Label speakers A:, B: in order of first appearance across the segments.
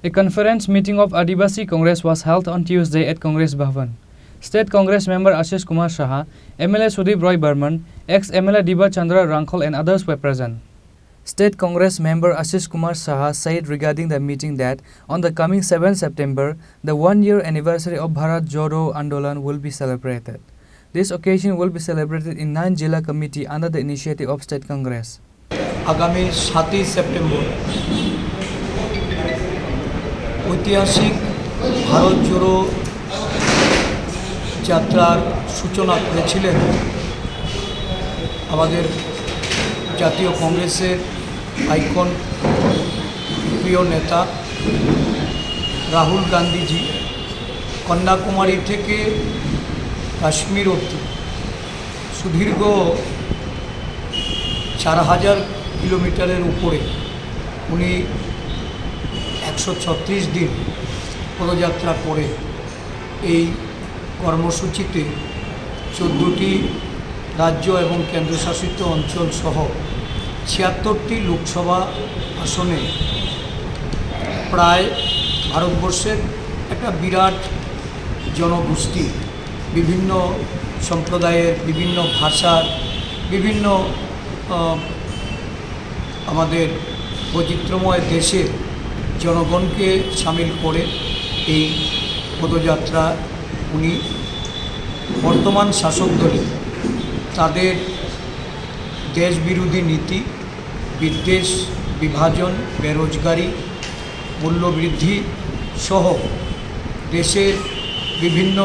A: A conference meeting of Adhivasi Congress was held on Tuesday at Congress Bhavan. State Congress member Ashish Kumar Saha, MLA Sudeep Roy Burman, ex-MLA Diba Chandra Rankhal and others were present. State Congress member Ashish Kumar Saha said regarding the meeting that on the coming 7 September, the one-year anniversary of Bharat Jodo Andolan will be celebrated. This occasion will be celebrated in 9 Jilla Committee under the initiative of State Congress.
B: আগামী 7 September ঐতিহাসিক ভারত জোড়ো যাত্রার সূচনা করেছিলেন আমাদের জাতীয় কংগ্রেসের icon প্রিয় নেতা রাহুল গান্ধীজি। কন্যাকুমারী থেকে কাশ্মীর অবধি সুদীর্ঘ 4000 কিলোমিটারের উপরে উনি 136 দিন পদযাত্রা করে এই কর্মসূচিতে 14টি রাজ্য এবং কেন্দ্রশাসিত অঞ্চল সহ 76টি লোকসভা আসনে প্রায় ভারতবর্ষের একটা বিরাট জনগোষ্ঠী, বিভিন্ন সম্প্রদায়ের, বিভিন্ন ভাষার, বিভিন্ন আমাদের বৈচিত্র্যময় দেশের জনগণকে সামিল করে এই পদযাত্রা উনি বর্তমান শাসক দলে তাদের দেশবিরোধী নীতি, বিদ্বেষ, বিভাজন, বেরোজগারি, মূল্যবৃদ্ধি সহ দেশের বিভিন্ন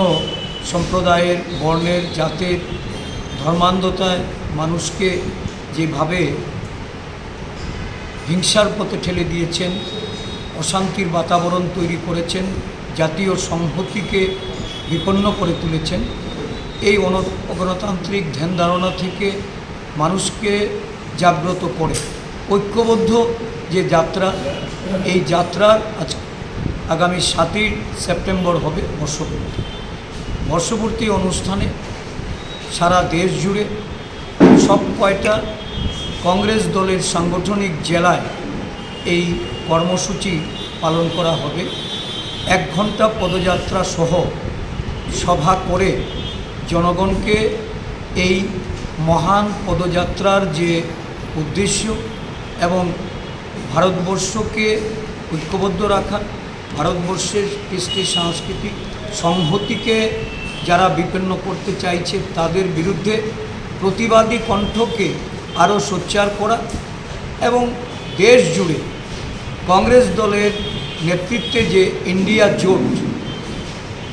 B: সম্প্রদায়ের, বর্ণের, জাতের, ধর্মান্ধতায় মানুষকে যেভাবে হিংসার পথে ঠেলে দিয়েছেন, অশান্তির বাতাবরণ তৈরি করেছেন, জাতীয় সংহতিকে বিপন্ন করে তুলেছেন, এই গণতান্ত্রিক ধ্যান ধারণা থেকে মানুষকে জাগ্রত করে ঐক্যবদ্ধ যে যাত্রা, এই যাত্রার আগামী 7 সেপ্টেম্বর হবে বর্ষপূর্তি অনুষ্ঠানে সারা দেশ জুড়ে সব কয়টা কংগ্রেস দলের সাংগঠনিক জেলায় এই কর্মসূচি পালন করা হবে। 1 ঘন্টা পদযাত্রা সহ সভা করে জনগণকে এই মহান পদযাত্রার যে উদ্দেশ্য এবং ভারতবর্ষকে ঐক্যবদ্ধ রাখা, ভারতবর্ষের কৃষ্টি সাংস্কৃতিক সংহতিকে যারা বিপন্ন করতে চাইছে তাদের বিরুদ্ধে প্রতিবাদী কণ্ঠকে আরও সোচ্চার করা এবং দেশ জুড়ে কংগ্রেস দলের নেতৃত্বে যে ইন্ডিয়া জোট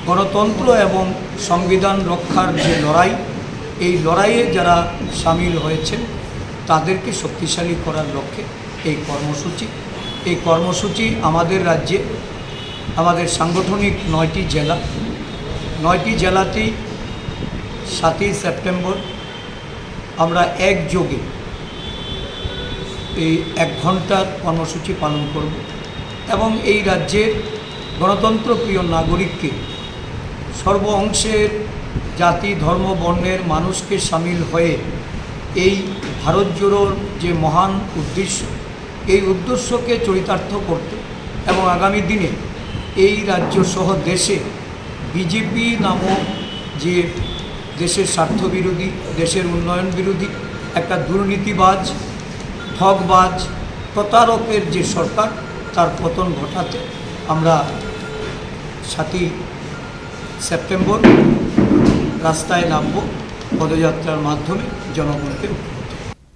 B: গণতন্ত্র এবং সংবিধান রক্ষার যে লড়াই, এই লড়াইয়ে যারা সামিল হয়েছেন তাদেরকে শক্তিশালী করার লক্ষ্যে এই কর্মসূচি আমাদের রাজ্যে আমাদের সাংগঠনিক 9টি জেলা, 9টি জেলাতেই 7 সেপ্টেম্বর আমরা একযোগে এই 1 ঘন্টার কর্মসূচি পালন করব এবং এই রাজ্যের গণতন্ত্রপ্রিয় নাগরিককে, সর্ব অংশের জাতি, ধর্ম, বর্ণের মানুষকে সামিল হয়ে এই ভারত জোড়োর যে মহান উদ্দেশ্য, এই উদ্দেশ্যকে চরিতার্থ করতে এবং আগামী দিনে এই রাজ্য সহ দেশে বিজেপি নামক যে দেশের স্বার্থবিরোধী, দেশের উন্নয়ন বিরোধী একটা দুর্নীতিবাজ, ঠকবাজ, প্রতারকের যে সরকার, তার পতন ঘটাতে আমরা 7 সেপ্টেম্বর রাস্তায় নামব পদযাত্রার মাধ্যমে জনগণকে।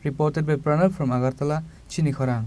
A: Reported by Pranav from Agartala, Chini, Khorang.